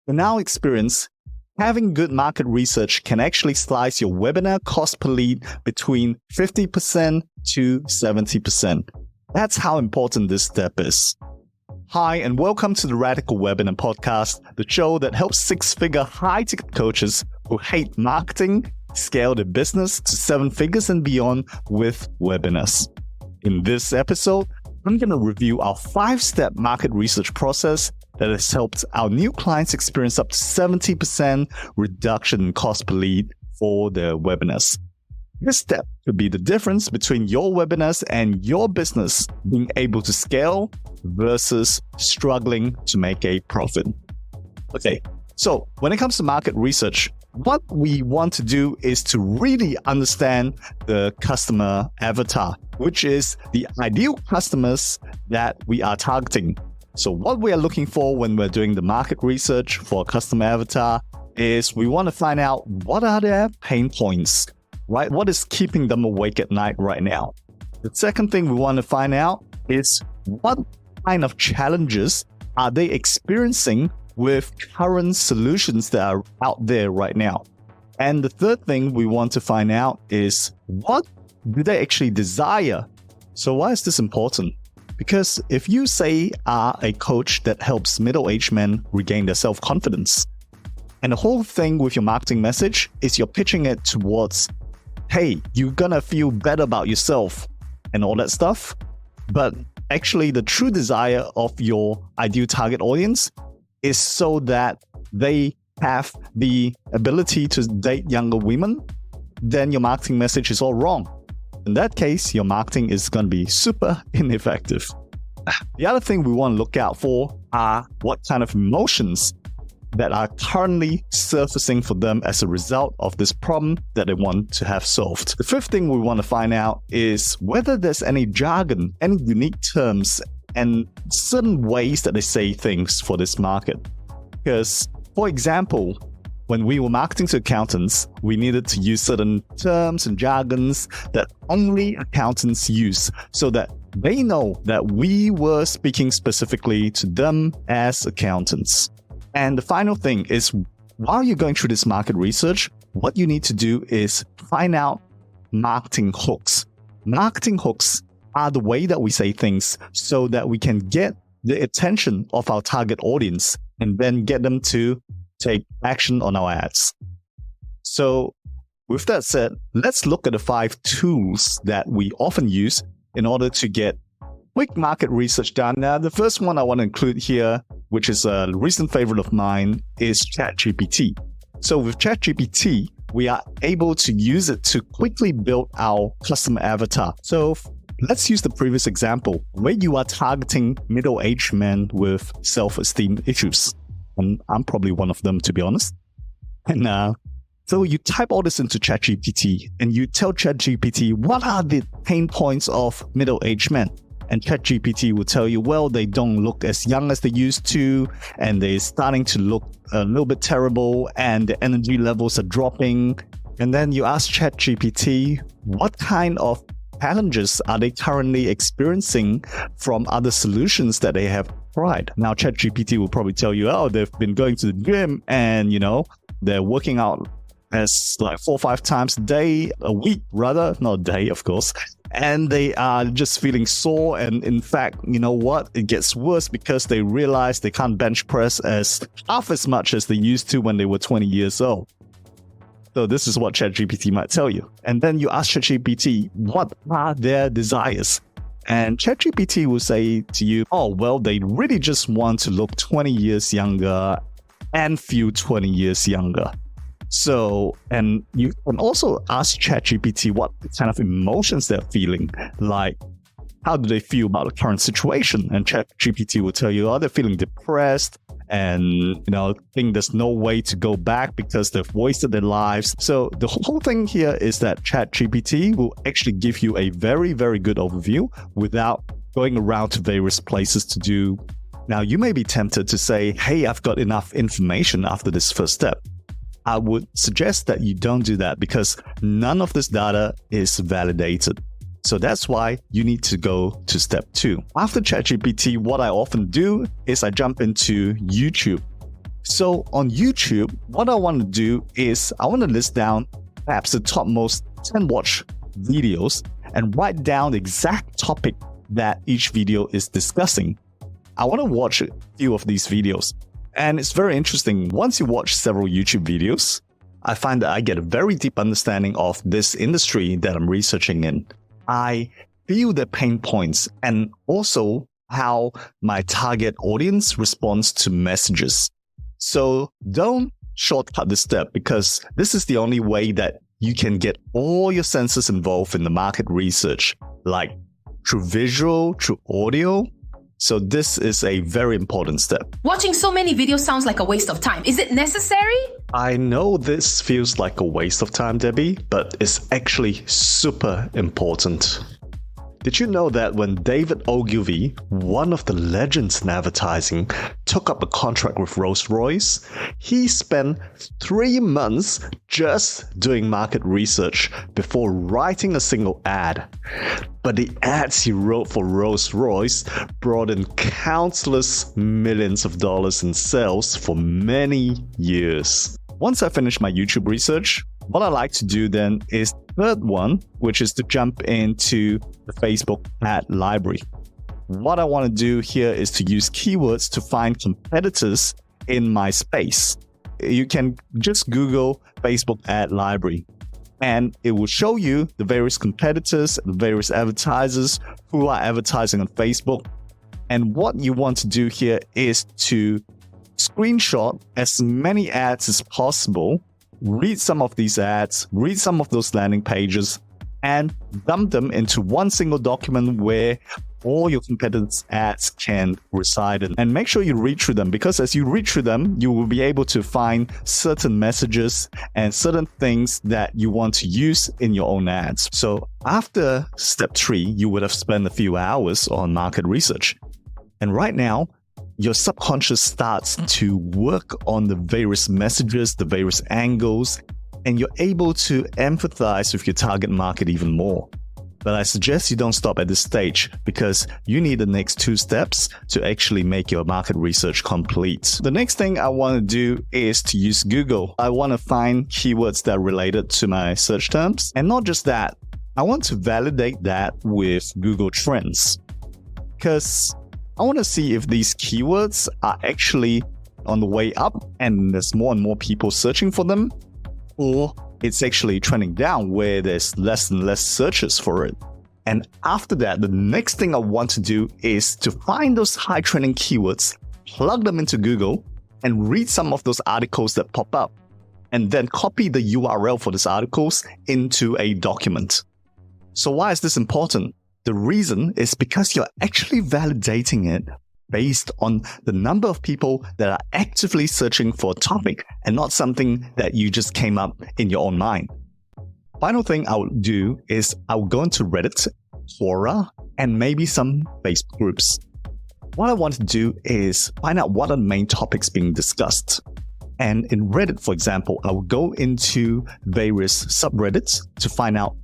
In our experience, having good market research can actually slice your webinar cost per lead between 50% to 70%. That's how important this step is. Hi, and welcome to the Radical Webinar Podcast, the show that helps six-figure high-ticket coaches who hate marketing scale their business to seven figures and beyond with webinars. In this episode, I'm going to review our 5-step market research process that has helped our new clients experience up to 70% reduction in cost per lead for their webinars. This step could be the difference between your webinars and your business being able to scale versus struggling to make a profit. Okay, so when it comes to market research, what we want to do is to really understand the customer avatar, which is the ideal customers that we are targeting. So what we are looking for when we're doing the market research for a customer avatar is we want to find out what are their pain points, right? What is keeping them awake at night right now? The second thing we want to find out is what kind of challenges are they experiencing with current solutions that are out there right now. And the third thing we want to find out is what do they actually desire? So why is this important? Because if you say are a coach that helps middle-aged men regain their self-confidence, and the whole thing with your marketing message is you're pitching it towards, hey, you're gonna feel better about yourself and all that stuff, but actually the true desire of your ideal target audience is so that they have the ability to date younger women, then your marketing message is all wrong. In that case, your marketing is going to be super ineffective. The other thing we want to look out for are what kind of emotions that are currently surfacing for them as a result of this problem that they want to have solved. The fifth thing we want to find out is whether there's any jargon, any unique terms, and certain ways that they say things for this market. Because, for example, when we were marketing to accountants, we needed to use certain terms and jargons that only accountants use so that they know that we were speaking specifically to them as accountants. And the final thing is, while you're going through this market research, what you need to do is find out marketing hooks. Marketing hooks are the way that we say things so that we can get the attention of our target audience and then get them to take action on our ads. So with that said, let's look at the 5 tools that we often use in order to get quick market research done. Now, the first one I want to include here, which is a recent favorite of mine, is ChatGPT. So with ChatGPT, we are able to use it to quickly build our customer avatar. So let's use the previous example where you are targeting middle-aged men with self-esteem issues. And I'm probably one of them, to be honest. And so you type all this into ChatGPT and you tell ChatGPT what are the pain points of middle-aged men. And ChatGPT will tell you, well, they don't look as young as they used to, and they're starting to look a little bit terrible, and the energy levels are dropping. And then you ask ChatGPT, what kind of challenges are they currently experiencing from other solutions that they have tried? Now, ChatGPT will probably tell you, oh, they've been going to the gym and, they're working out as like 4 or 5 times a week, not a day, of course. And they are just feeling sore. And in fact, you know what? It gets worse because they realize they can't bench press half as much as they used to when they were 20 years old. So this is what ChatGPT might tell you. And then you ask ChatGPT, what are their desires? And ChatGPT will say to you, oh, well, they really just want to look 20 years younger and feel 20 years younger. So, and you can also ask ChatGPT what kind of emotions they're feeling, like how do they feel about the current situation? And ChatGPT will tell you, oh, they're feeling depressed and, think there's no way to go back because they've wasted their lives. So the whole thing here is that ChatGPT will actually give you a very, very good overview without going around to various places to do. Now, you may be tempted to say, hey, I've got enough information after this first step. I would suggest that you don't do that because none of this data is validated. So that's why you need to go to step 2. After ChatGPT, what I often do is I jump into YouTube. So on YouTube, what I want to do is I want to list down perhaps the topmost 10 watch videos and write down the exact topic that each video is discussing. I want to watch a few of these videos. And it's very interesting. Once you watch several YouTube videos, I find that I get a very deep understanding of this industry that I'm researching in. I feel the pain points and also how my target audience responds to messages. So don't shortcut this step, because this is the only way that you can get all your senses involved in the market research, like through visual, through audio. So this is a very important step. Watching so many videos sounds like a waste of time. Is it necessary? I know this feels like a waste of time, Debbie, but it's actually super important. Did you know that when David Ogilvy, one of the legends in advertising, took up a contract with Rolls-Royce, he spent 3 months just doing market research before writing a single ad. But the ads he wrote for Rolls-Royce brought in countless millions of dollars in sales for many years. Once I finish my YouTube research, what I like to do then is the third one, which is to jump into the Facebook ad library. What I want to do here is to use keywords to find competitors in my space. You can just Google Facebook ad library, and it will show you the various competitors, the various advertisers who are advertising on Facebook. And what you want to do here is to screenshot as many ads as possible, read some of these ads, read some of those landing pages, and dump them into one single document where all your competitors' ads can reside in. And make sure you read through them, because as you read through them, you will be able to find certain messages and certain things that you want to use in your own ads. So after step 3, you would have spent a few hours on market research. And right now, your subconscious starts to work on the various messages, the various angles, and you're able to empathize with your target market even more. But I suggest you don't stop at this stage, because you need the next 2 steps to actually make your market research complete. The next thing I want to do is to use Google. I want to find keywords that are related to my search terms. And not just that, I want to validate that with Google Trends, because I want to see if these keywords are actually on the way up and there's more and more people searching for them, or it's actually trending down where there's less and less searches for it. And after that, the next thing I want to do is to find those high trending keywords, plug them into Google, and read some of those articles that pop up, and then copy the URL for these articles into a document. So why is this important? The reason is because you're actually validating it based on the number of people that are actively searching for a topic, and not something that you just came up in your own mind. Final thing I would do is I will go into Reddit, Quora, and maybe some Facebook groups. What I want to do is find out what are the main topics being discussed. And in Reddit, for example, I will go into various subreddits to find out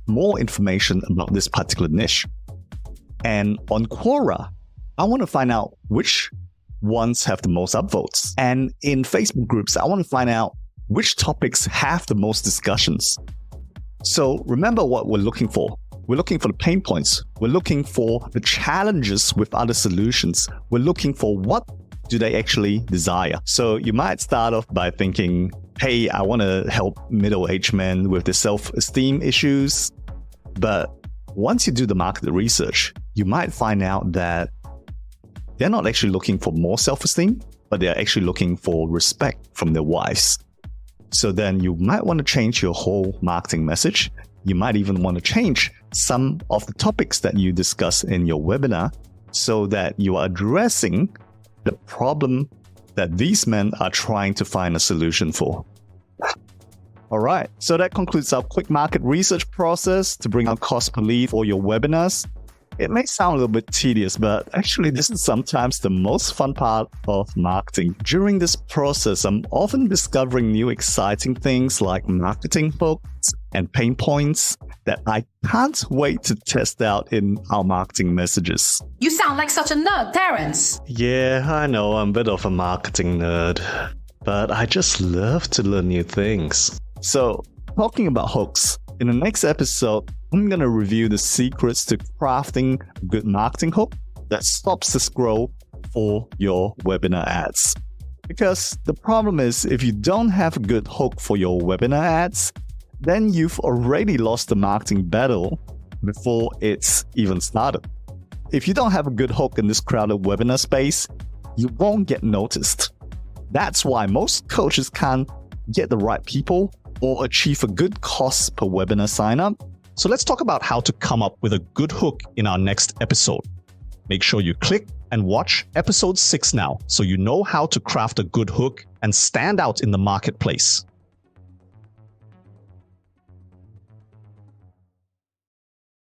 more information about this particular niche. And on Quora, I want to find out which ones have the most upvotes. And in Facebook groups, I want to find out which topics have the most discussions. So remember what we're looking for. We're looking for the pain points. We're looking for the challenges with other solutions. We're looking for what do they actually desire. So you might start off by thinking, hey, I want to help middle-aged men with the self-esteem issues. But once you do the market research, you might find out that they're not actually looking for more self-esteem, but they're actually looking for respect from their wives. So then you might want to change your whole marketing message. You might even want to change some of the topics that you discuss in your webinar so that you are addressing the problem that these men are trying to find a solution for. All right, so that concludes our quick market research process to bring out cost per lead for your webinars. It may sound a little bit tedious, but actually this is sometimes the most fun part of marketing. During this process, I'm often discovering new exciting things like marketing hooks, and pain points that I can't wait to test out in our marketing messages. You sound like such a nerd, Terence. Yeah, I know I'm a bit of a marketing nerd, but I just love to learn new things. So, talking about hooks, in the next episode, I'm going to review the secrets to crafting a good marketing hook that stops the scroll for your webinar ads. Because the problem is, if you don't have a good hook for your webinar ads, then you've already lost the marketing battle before it's even started. If you don't have a good hook in this crowded webinar space, you won't get noticed. That's why most coaches can't get the right people or achieve a good cost per webinar sign up. So let's talk about how to come up with a good hook in our next episode. Make sure you click and watch episode 6 now so you know how to craft a good hook and stand out in the marketplace.